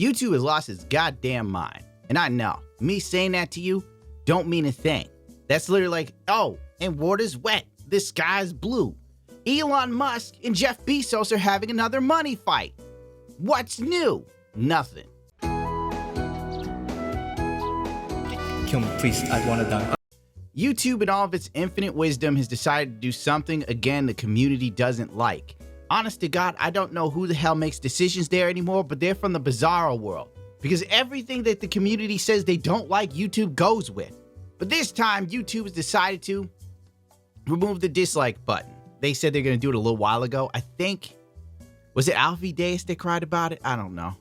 YouTube has lost its goddamn mind. And I know, me saying that to you don't mean a thing. That's literally like, oh, and water's wet, the sky's blue. Elon Musk and Jeff Bezos are having another money fight. What's new? Nothing. Kill me, please. I want to die. YouTube, in all of its infinite wisdom, has decided to do something, again, the community doesn't like. Honest to God, I don't know who the hell makes decisions there anymore, but they're from the bizarro world. Because everything that the community says they don't like, YouTube goes with. But this time, YouTube has decided to remove the dislike button. They said they're going to do it a little while ago. I think, was it Alfie Deus that cried about it? I don't know.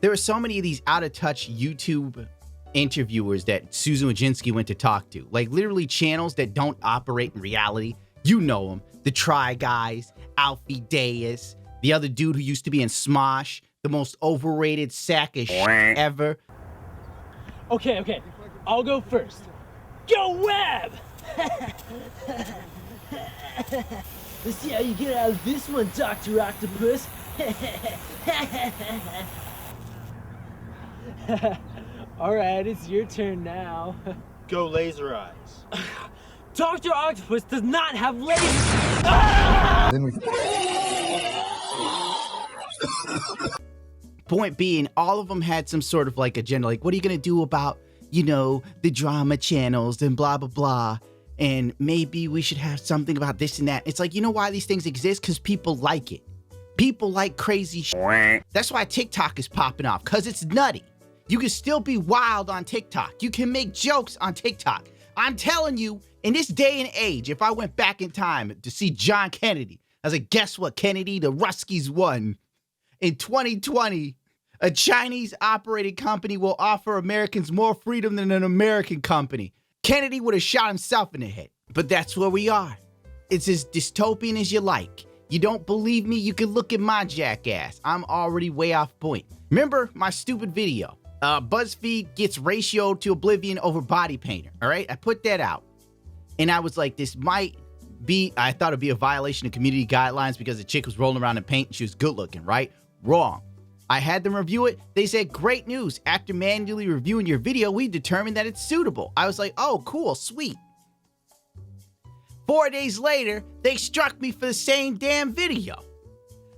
There are so many of these out-of-touch YouTube interviewers that Susan Wojcicki went to talk to. Like, literally channels that don't operate in reality. You know them. The Try Guys, Alfie Deus, the other dude who used to be in Smosh, the most overrated sack of shit ever. Okay. I'll go first. Go Web! Let's see how you get out of this one, Dr. Octopus. Alright, it's your turn now. Go Laser Eyes. Dr. Octopus does not have lasers! Point being, all of them had some sort of like agenda, like, what are you gonna do about, you know, the drama channels and blah, blah, blah. And maybe we should have something about this and that. It's like, you know why these things exist? Because people like it. People like crazy shit. That's why TikTok is popping off, because it's nutty. You can still be wild on TikTok. You can make jokes on TikTok. I'm telling you, in this day and age, if I went back in time to see John Kennedy, I was like, guess what, Kennedy? The Ruskies won. In 2020, a Chinese-operated company will offer Americans more freedom than an American company. Kennedy would have shot himself in the head. But that's where we are. It's as dystopian as you like. You don't believe me? You can look at my jackass. I'm already way off point. Remember my stupid video? BuzzFeed gets ratioed to oblivion over body painter, all right? I put that out. And I was like, this might be, I thought it'd be a violation of community guidelines because the chick was rolling around in paint and she was good looking, right? Wrong. I had them review it. They said, great news. After manually reviewing your video, we determined that it's suitable. I was like, oh, cool, sweet. 4 days later, they struck me for the same damn video.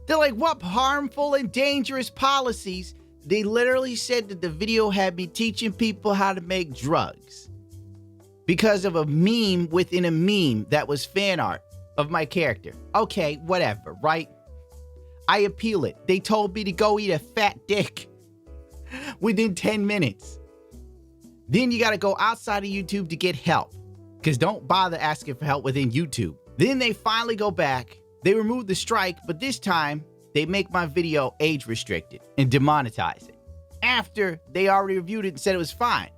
They're like, what harmful and dangerous policies? They literally said that the video had me teaching people how to make drugs because of a meme within a meme that was fan art of my character. Okay, whatever, right? I appeal it. They told me to go eat a fat dick within 10 minutes. Then you got to go outside of YouTube to get help, because don't bother asking for help within YouTube. Then they finally go back. They remove the strike, but this time they make my video age restricted and demonetize it after they already reviewed it and said it was fine.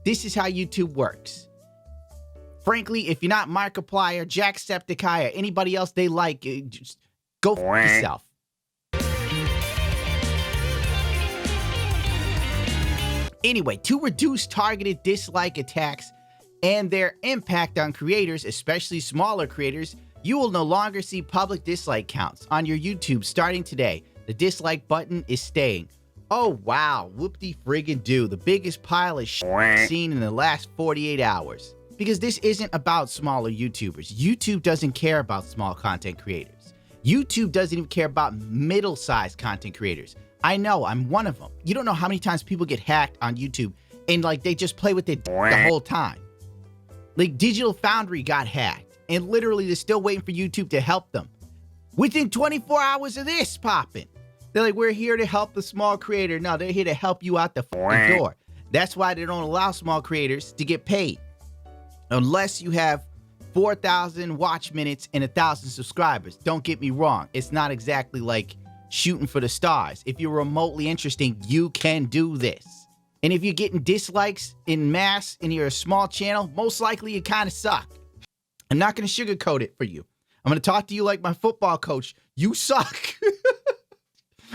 This is how YouTube works. Frankly, if you're not Markiplier, Jacksepticeye, or anybody else they like, just go f yourself. Anyway, to reduce targeted dislike attacks and their impact on creators, especially smaller creators, you will no longer see public dislike counts on your YouTube starting today. The dislike button is staying. Oh wow, whoop-de-friggin-do, the biggest pile of shit seen in the last 48 hours. Because this isn't about smaller YouTubers. YouTube doesn't care about small content creators. YouTube doesn't even care about middle-sized content creators. I know, I'm one of them. You don't know how many times people get hacked on YouTube and like they just play with it the whole time. Like Digital Foundry got hacked and literally they're still waiting for YouTube to help them. Within 24 hours of this popping. They're like, we're here to help the small creator. No, they're here to help you out the fucking door. That's why they don't allow small creators to get paid. Unless you have 4,000 watch minutes and 1,000 subscribers. Don't get me wrong. It's not exactly like shooting for the stars. If you're remotely interesting, you can do this. And if you're getting dislikes in mass and you're a small channel, most likely you kind of suck. I'm not going to sugarcoat it for you. I'm going to talk to you like my football coach. You suck.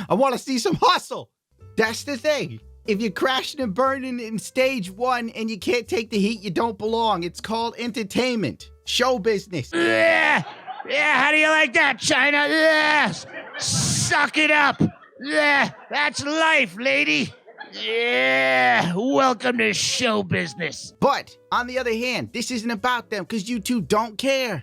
I want to see some hustle. That's the thing. If you're crashing and burning in stage 1 and you can't take the heat, you don't belong. It's called entertainment, show business. Yeah, how do you like that, China? Yeah. Suck it up. Yeah, that's life, lady. Yeah, welcome to show business. But on the other hand, this isn't about them because YouTube don't care.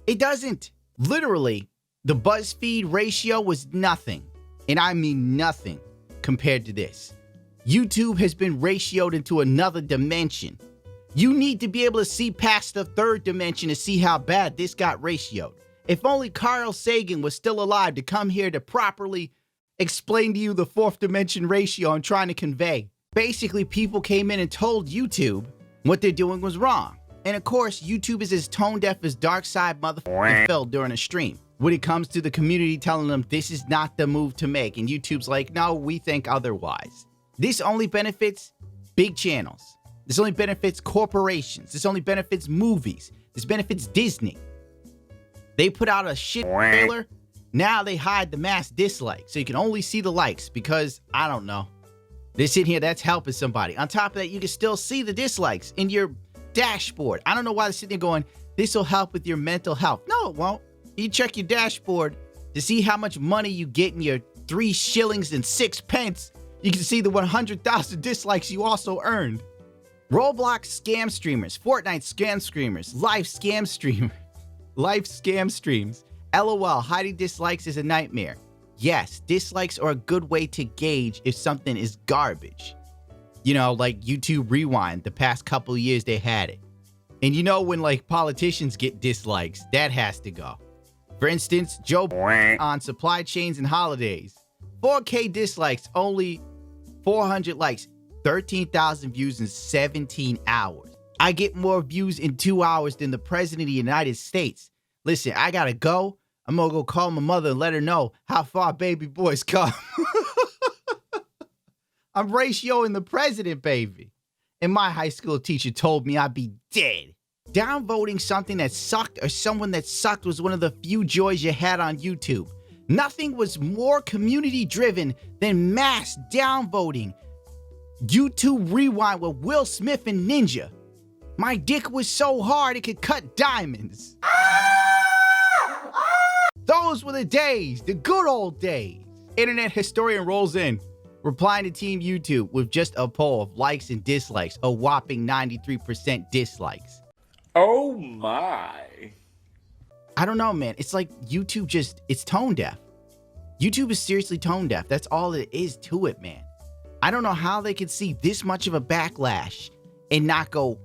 It doesn't. Literally, the BuzzFeed ratio was nothing. And I mean nothing compared to this. YouTube has been ratioed into another dimension. You need to be able to see past the third dimension to see how bad this got ratioed. If only Carl Sagan was still alive to come here to properly explain to you the fourth dimension ratio I'm trying to convey. Basically, people came in and told YouTube what they're doing was wrong. And of course, YouTube is as tone deaf as Dark Side motherfucking Phil during a stream. When it comes to the community telling them this is not the move to make, and YouTube's like, no, we think otherwise. This only benefits big channels. This only benefits corporations. This only benefits movies. This benefits Disney. They put out a shit trailer. Now they hide the mass dislikes, so you can only see the likes because, I don't know. They're sitting here, that's helping somebody. On top of that, you can still see the dislikes in your dashboard. I don't know why they're sitting there going, this will help with your mental health. No, it won't. You check your dashboard to see how much money you get in your 3 shillings and 6 pence. You can see the 100,000 dislikes you also earned. Roblox scam streamers, Fortnite scam streamers, live scam streamers, live scam streams. LOL, hiding dislikes is a nightmare. Yes, dislikes are a good way to gauge if something is garbage. You know, like YouTube Rewind, the past couple of years they had it. And you know when like politicians get dislikes, that has to go. For instance, Joe on supply chains and holidays. 4K dislikes, only 400 likes, 13,000 views in 17 hours. I get more views in 2 hours than the President of the United States. Listen, I gotta go. I'm gonna go call my mother and let her know how far baby boys come. I'm ratioing the president, baby. And my high school teacher told me I'd be dead. Downvoting something that sucked or someone that sucked was one of the few joys you had on YouTube. Nothing was more community driven than mass downvoting. YouTube Rewind with Will Smith and Ninja. My dick was so hard it could cut diamonds. Those were the days, the good old days. Internet historian rolls in, replying to Team YouTube with just a poll of likes and dislikes, a whopping 93% dislikes. Oh my. I don't know, man. It's like YouTube just, it's tone deaf. YouTube is seriously tone deaf. That's all it is to it, man. I don't know how they could see this much of a backlash and not go,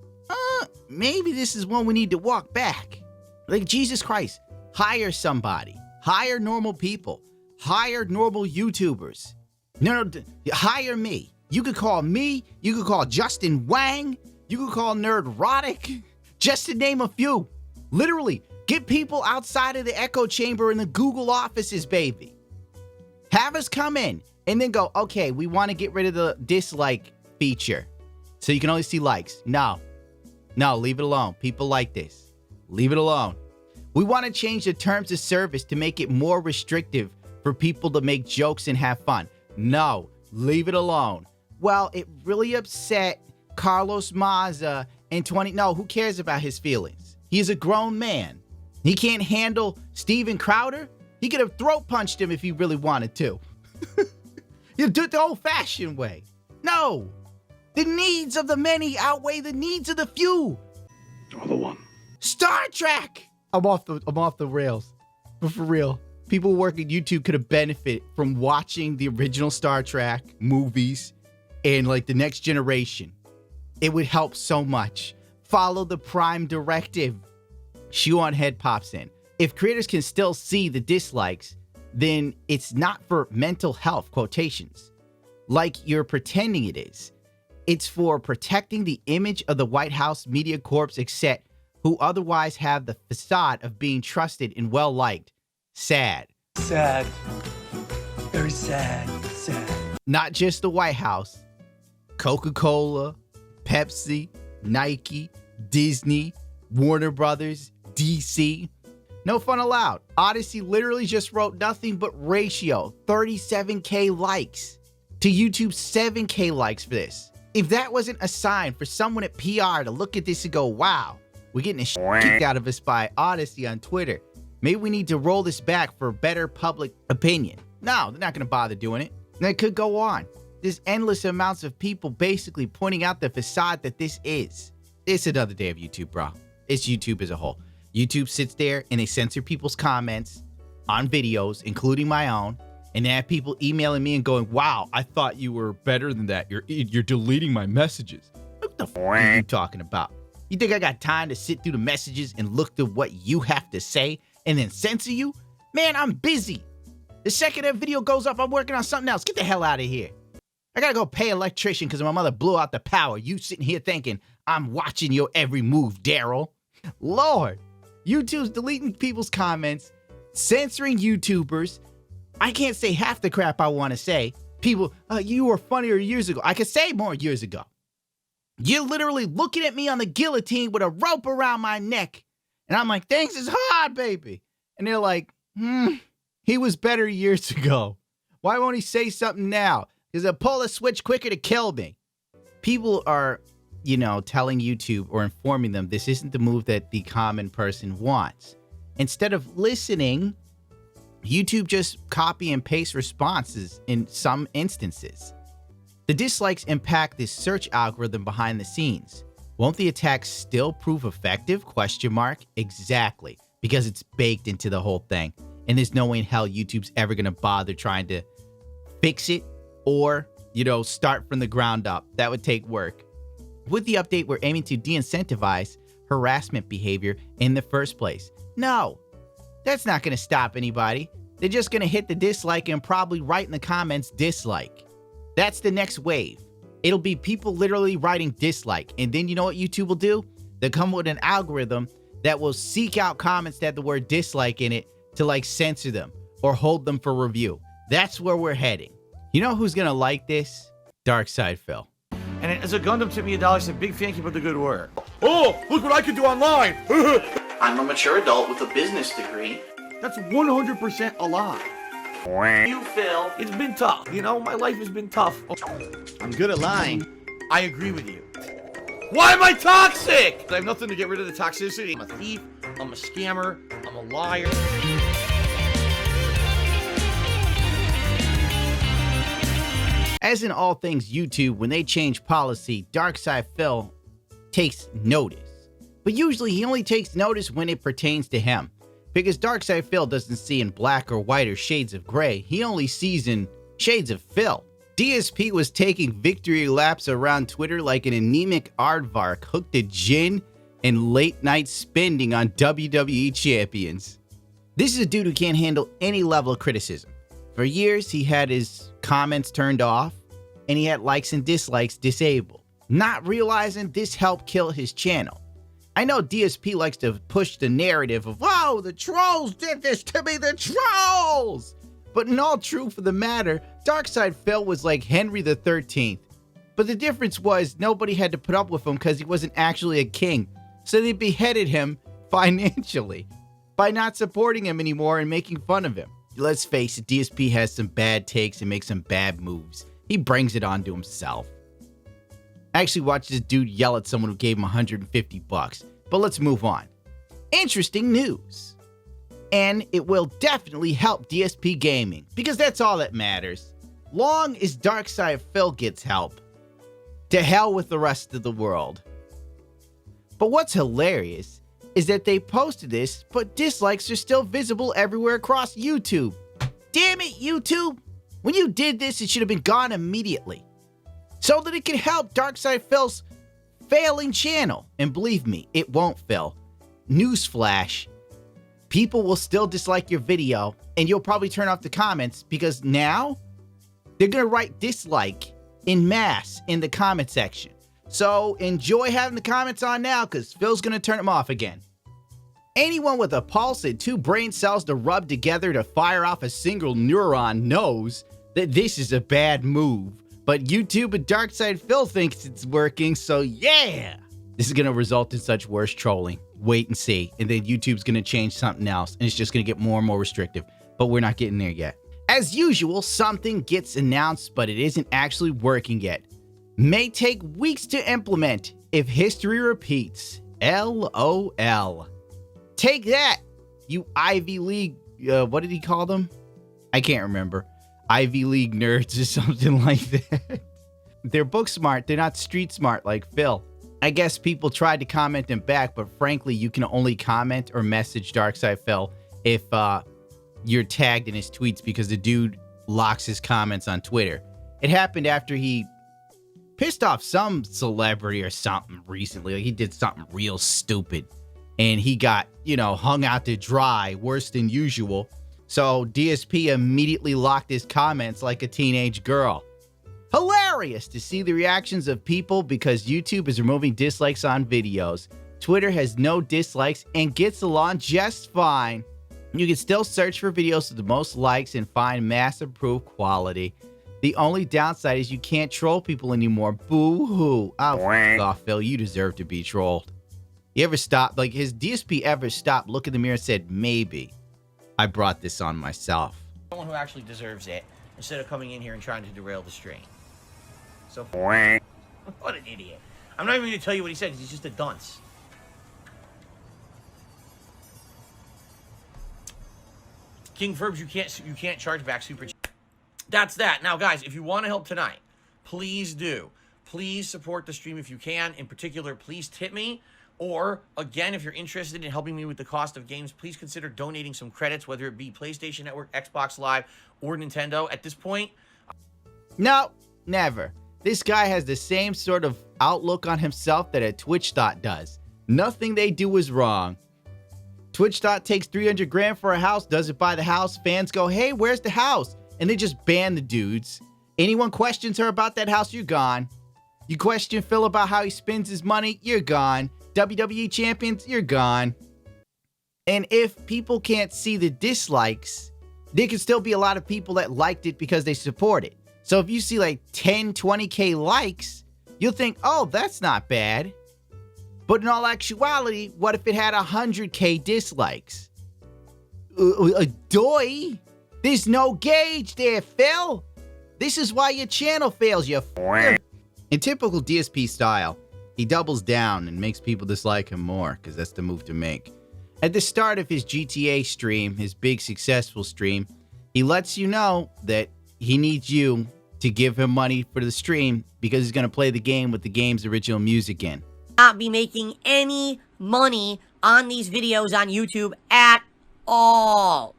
maybe this is one we need to walk back. Like, Jesus Christ, hire somebody. Hire normal people. Hire normal YouTubers. No, hire me. You could call me. You could call Justin Wang. You could call Nerdrotic. Just to name a few. Literally, get people outside of the echo chamber in the Google offices, baby. Have us come in and then go, okay, we want to get rid of the dislike feature so you can only see likes. No, leave it alone. People like this. Leave it alone. We want to change the terms of service to make it more restrictive for people to make jokes and have fun. No, leave it alone. Well, it really upset Carlos Maza and no, who cares about his feelings? He's a grown man. He can't handle Steven Crowder. He could have throat punched him if he really wanted to. You do it the old-fashioned way. No, the needs of the many outweigh the needs of the few. You're the one. Star Trek. I'm off the rails, but for real, people working YouTube could have benefited from watching the original Star Trek movies and like the next generation. It would help so much. Follow the Prime directive. shoeOnHead pops in. If creators can still see the dislikes, then it's not for mental health, quotations, like you're pretending it is. It's for protecting the image of the White House Media Corps exec who otherwise have the facade of being trusted and well-liked. Sad. Sad. Very sad. Sad. Not just the White House. Coca-Cola, Pepsi, Nike, Disney, Warner Brothers, DC. No fun allowed. Odyssey literally just wrote nothing but ratio. 37K likes to YouTube's 7K likes for this. If that wasn't a sign for someone at PR to look at this and go, wow, we're getting a shit kicked out of us by Odyssey on Twitter. Maybe we need to roll this back for better public opinion. No, they're not going to bother doing it. And it could go on. There's endless amounts of people basically pointing out the facade that this is. It's another day of YouTube, bro. It's YouTube as a whole. YouTube sits there and they censor people's comments on videos, including my own. And they have people emailing me and going, wow, I thought you were better than that. You're deleting my messages. What the f are you talking about? You think I got time to sit through the messages and look to what you have to say and then censor you? Man, I'm busy. The second that video goes up, I'm working on something else. Get the hell out of here. I gotta go pay an electrician because my mother blew out the power. You sitting here thinking, I'm watching your every move, Daryl. Lord, YouTube's deleting people's comments, censoring YouTubers. I can't say half the crap I want to say. People, you were funnier years ago. I could say more years ago. You're literally looking at me on the guillotine with a rope around my neck. And I'm like, things is hard, baby. And they're like, he was better years ago. Why won't he say something now? Because he'll pull a switch quicker to kill me. People are, telling YouTube or informing them this isn't the move that the common person wants. Instead of listening, YouTube just copy and paste responses in some instances. The dislikes impact the search algorithm behind the scenes. Won't the attack still prove effective? ? Exactly, because it's baked into the whole thing. And there's no way in hell YouTube's ever going to bother trying to fix it or, start from the ground up. That would take work. With the update, we're aiming to de-incentivize harassment behavior in the first place. No, that's not going to stop anybody. They're just going to hit the dislike and probably write in the comments dislike. That's the next wave. It'll be people literally writing dislike. And then you know what YouTube will do? They'll come with an algorithm that will seek out comments that have the word dislike in it to censor them or hold them for review. That's where we're heading. You know who's going to like this? Darkside Phil. And as a Gundam took me $1, said big thank you for the good work. Oh, look what I can do online. I'm a mature adult with a business degree. That's 100% a lie. You, Phil. It's been tough. My life has been tough. I'm good at lying. I agree with you. Why am I toxic? I have nothing to get rid of the toxicity. I'm a thief. I'm a scammer. I'm a liar. As in all things YouTube, when they change policy, Darkside Phil takes notice. But usually he only takes notice when it pertains to him. Because Darkside Phil doesn't see in black or white or shades of gray. He only sees in shades of Phil. DSP was taking victory laps around Twitter like an anemic aardvark hooked to gin and late night spending on WWE champions. This is a dude who can't handle any level of criticism. For years, he had his comments turned off, and he had likes and dislikes disabled, not realizing this helped kill his channel. I know DSP likes to push the narrative of, oh, the trolls did this to me, the trolls! But in all truth of the matter, Darkside Phil was like Henry the 13th. But the difference was nobody had to put up with him because he wasn't actually a king. So they beheaded him financially by not supporting him anymore and making fun of him. Let's face it, DSP has some bad takes and makes some bad moves. He brings it onto himself. I actually watched this dude yell at someone who gave him $150. But let's move on. Interesting news. And it will definitely help DSP Gaming, because that's all that matters. Long as Darkside Phil gets help. To hell with the rest of the world. But what's hilarious is that they posted this, but dislikes are still visible everywhere across YouTube. Damn it, YouTube! When you did this, it should have been gone immediately. So that it can help Darkside Phil's failing channel. And believe me, it won't fail. Newsflash. People will still dislike your video, and you'll probably turn off the comments because now they're going to write dislike in mass in the comment section. So enjoy having the comments on now because Phil's going to turn them off again. Anyone with a pulse and 2 brain cells to rub together to fire off a single neuron knows that this is a bad move. But YouTube and Darkside Phil thinks it's working, so yeah! This is going to result in such worse trolling. Wait and see. And then YouTube's going to change something else, and it's just going to get more and more restrictive. But we're not getting there yet. As usual, something gets announced, but it isn't actually working yet. May take weeks to implement if history repeats. LOL. Take that, you Ivy League, what did he call them? I can't remember. Ivy League nerds or something like that. They're book smart. They're not street smart like Phil. I guess people tried to comment them back, but frankly, you can only comment or message Darkside Phil if you're tagged in his tweets, because the dude locks his comments on Twitter. It happened after he pissed off some celebrity or something recently. Like, he did something real stupid and he got, hung out to dry worse than usual. So DSP immediately locked his comments like a teenage girl. Hilarious to see the reactions of people because YouTube is removing dislikes on videos. Twitter has no dislikes and gets along just fine. You can still search for videos with the most likes and find mass improved quality. The only downside is you can't troll people anymore. Boo-hoo. Oh, f*** off, Phil. You deserve to be trolled. You ever stop, his DSP ever stopped, look in the mirror and said, maybe I brought this on myself? Someone who actually deserves it, instead of coming in here and trying to derail the stream. So, what an idiot. I'm not even going to tell you what he said, because he's just a dunce. King Verbs, you can't charge back super. That's that. Now, guys, if you want to help tonight, please do. Please support the stream if you can. In particular, please tip me. Or, again, if you're interested in helping me with the cost of games, please consider donating some credits, whether it be PlayStation Network, Xbox Live, or Nintendo. At this point... No, never. This guy has the same sort of outlook on himself that a Twitch thought does. Nothing they do is wrong. Twitch thought takes 300 grand for a house, doesn't buy the house. Fans go, hey, where's the house? And they just ban the dudes. Anyone questions her about that house, you're gone. You question Phil about how he spends his money, you're gone. WWE champions, you're gone. And if people can't see the dislikes, there can still be a lot of people that liked it because they support it. So if you see like 10, 20K likes, you'll think, oh, that's not bad. But in all actuality, what if it had 100K dislikes? Doy? There's no gauge there, Phil. This is why your channel fails, you f***er. In typical DSP style, he doubles down and makes people dislike him more, because that's the move to make. At the start of his GTA stream, his big successful stream, he lets you know that he needs you to give him money for the stream because he's going to play the game with the game's original music in. Not be making any money on these videos on YouTube at all.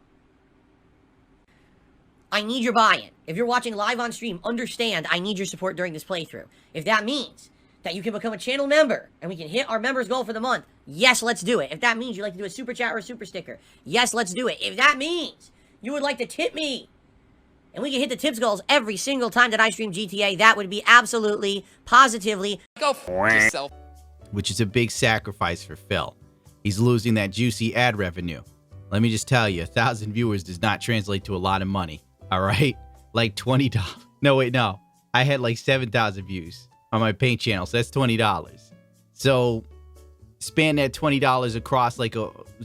I need your buy-in. If you're watching live on stream, understand I need your support during this playthrough. If that means that you can become a channel member and we can hit our members goal for the month, yes, let's do it. If that means you'd like to do a super chat or a super sticker, yes, let's do it. If that means you would like to tip me and we can hit the tips goals every single time that I stream GTA, that would be absolutely, positively... Go f*** yourself. Which is a big sacrifice for Phil. He's losing that juicy ad revenue. Let me just tell you, 1,000 viewers does not translate to a lot of money. All right? Like $20. No, wait, no. I had like 7,000 views on my paint channel, so that's $20. So span that $20 across like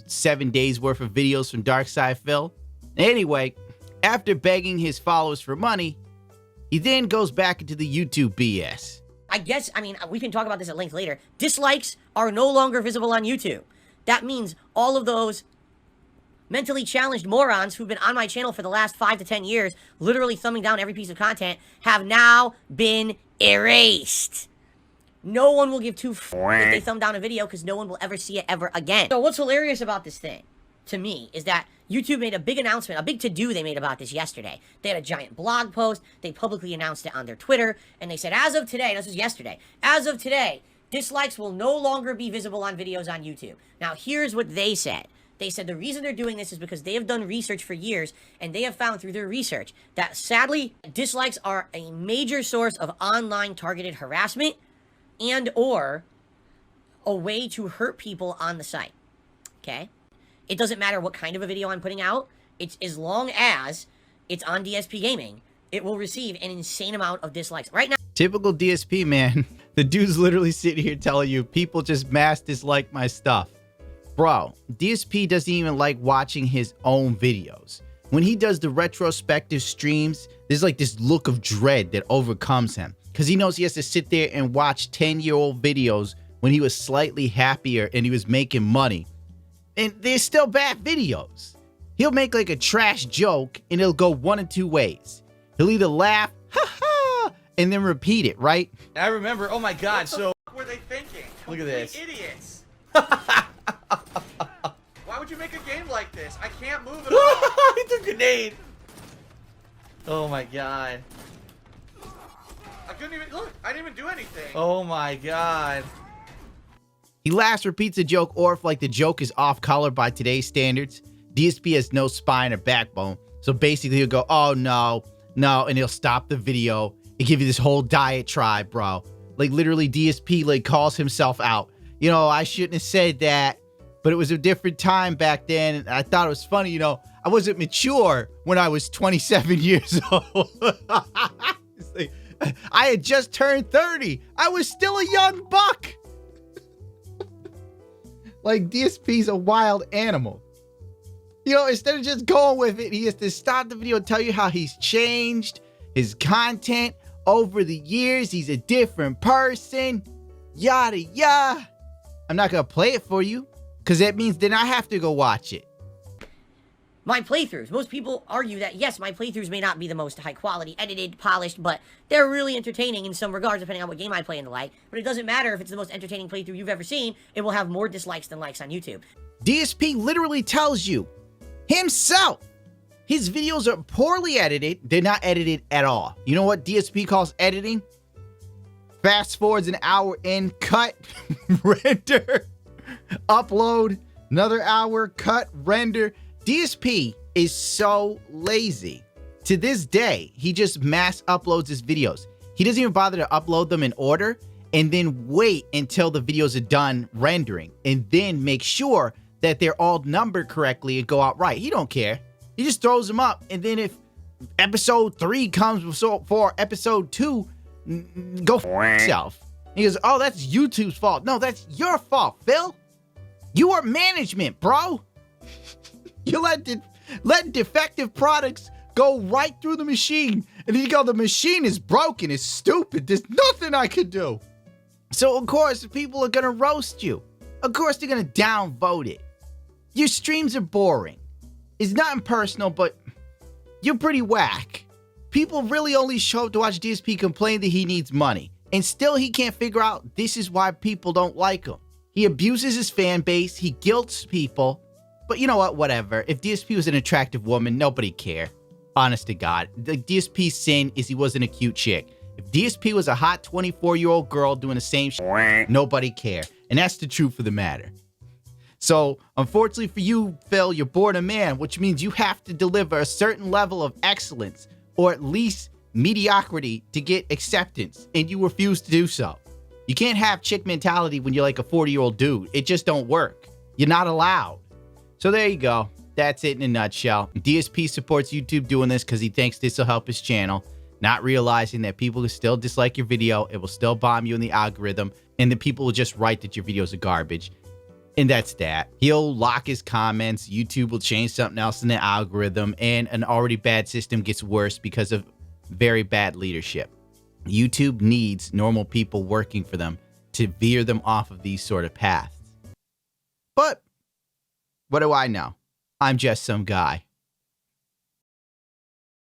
7 days worth of videos from Darkside Phil. Anyway, after begging his followers for money, he then goes back into the YouTube BS. We can talk about this at length later. Dislikes are no longer visible on YouTube. That means all of those mentally challenged morons who've been on my channel for the last 5 to 10 years, literally thumbing down every piece of content, have now been erased. No one will give two f***s if they thumb down a video because no one will ever see it ever again. So what's hilarious about this thing, to me, is that YouTube made a big announcement, a big to-do they made about this yesterday. They had a giant blog post, they publicly announced it on their Twitter, and they said, as of today, this was yesterday, as of today, dislikes will no longer be visible on videos on YouTube. Now, here's what they said. They said the reason they're doing this is because they have done research for years, and they have found through their research that, sadly, dislikes are a major source of online targeted harassment and or a way to hurt people on the site. Okay? It doesn't matter what kind of a video I'm putting out. It's as long as it's on DSP Gaming, it will receive an insane amount of dislikes. Right now... Typical DSP, man. The dude's literally sitting here telling you people just mass dislike my stuff. Bro, DSP doesn't even like watching his own videos. When he does the retrospective streams, there's like this look of dread that overcomes him because he knows he has to sit there and watch 10-year-old videos when he was slightly happier and he was making money. And they're still bad videos. He'll make like a trash joke and it'll go one of two ways. He'll either laugh, ha ha, and then repeat it, right? I remember, oh my god, so What were they thinking? Look at this. Idiots. Why would you make a game like this? I can't move at all. he took a grenade. Oh my god. I couldn't even look. I didn't even do anything. Oh my god. He laughs, repeats a joke, or if like the joke is off color by today's standards, DSP has no spine or backbone. So basically he'll go, oh no, no, and he'll stop the video and give you this whole diatribe, bro. Like literally DSP like calls himself out. You know, I shouldn't have said that, but it was a different time back then. And I thought it was funny, you know, I wasn't mature when I was 27 years old. It's like, I had just turned 30. I was still a young buck. Like, DSP's a wild animal. You know, instead of just going with it, he has to stop the video and tell you how he's changed his content over the years. He's a different person. Yada, yada. I'm not going to play it for you because that means then I have to go watch it. My playthroughs. Most people argue that, yes, my playthroughs may not be the most high quality, edited, polished, but they're really entertaining in some regards, depending on what game I play and the like. But it doesn't matter if it's the most entertaining playthrough you've ever seen, it will have more dislikes than likes on YouTube. DSP literally tells you himself his videos are poorly edited. They're not edited at all. You know what DSP calls editing? Fast forwards an hour in, cut, render, upload, another hour, cut, render. DSP is so lazy. To this day, he just mass uploads his videos. He doesn't even bother to upload them in order and then wait until the videos are done rendering and then make sure that they're all numbered correctly and go out right. He don't care. He just throws them up. And then if episode 3 comes before episode 2, go f yourself. He goes, oh, that's YouTube's fault. No, that's your fault, Phil. You are management, bro. You let defective products go right through the machine. And then you go, the machine is broken. It's stupid. There's nothing I could do. So, of course, people are going to roast you. Of course, they're going to downvote it. Your streams are boring. It's not impersonal, but you're pretty whack. People really only show up to watch DSP complain that he needs money. And still he can't figure out this is why people don't like him. He abuses his fan base. He guilts people. But you know what? Whatever. If DSP was an attractive woman, nobody care. Honest to God. The DSP's sin is he wasn't a cute chick. If DSP was a hot 24-year-old girl doing the same shit, nobody care. And that's the truth of the matter. So, unfortunately for you, Phil, you're born a man, which means you have to deliver a certain level of excellence, or at least mediocrity, to get acceptance, and you refuse to do so. You can't have chick mentality when you're like a 40-year-old dude. It just don't work. You're not allowed. So there you go. That's it in a nutshell. DSP supports YouTube doing this because he thinks this will help his channel, not realizing that people will still dislike your video, it will still bomb you in the algorithm, and then people will just write that your videos are garbage. And that's that. He'll lock his comments, YouTube will change something else in the algorithm, and an already bad system gets worse because of very bad leadership. YouTube needs normal people working for them to veer them off of these sort of paths. But what do I know? I'm just some guy.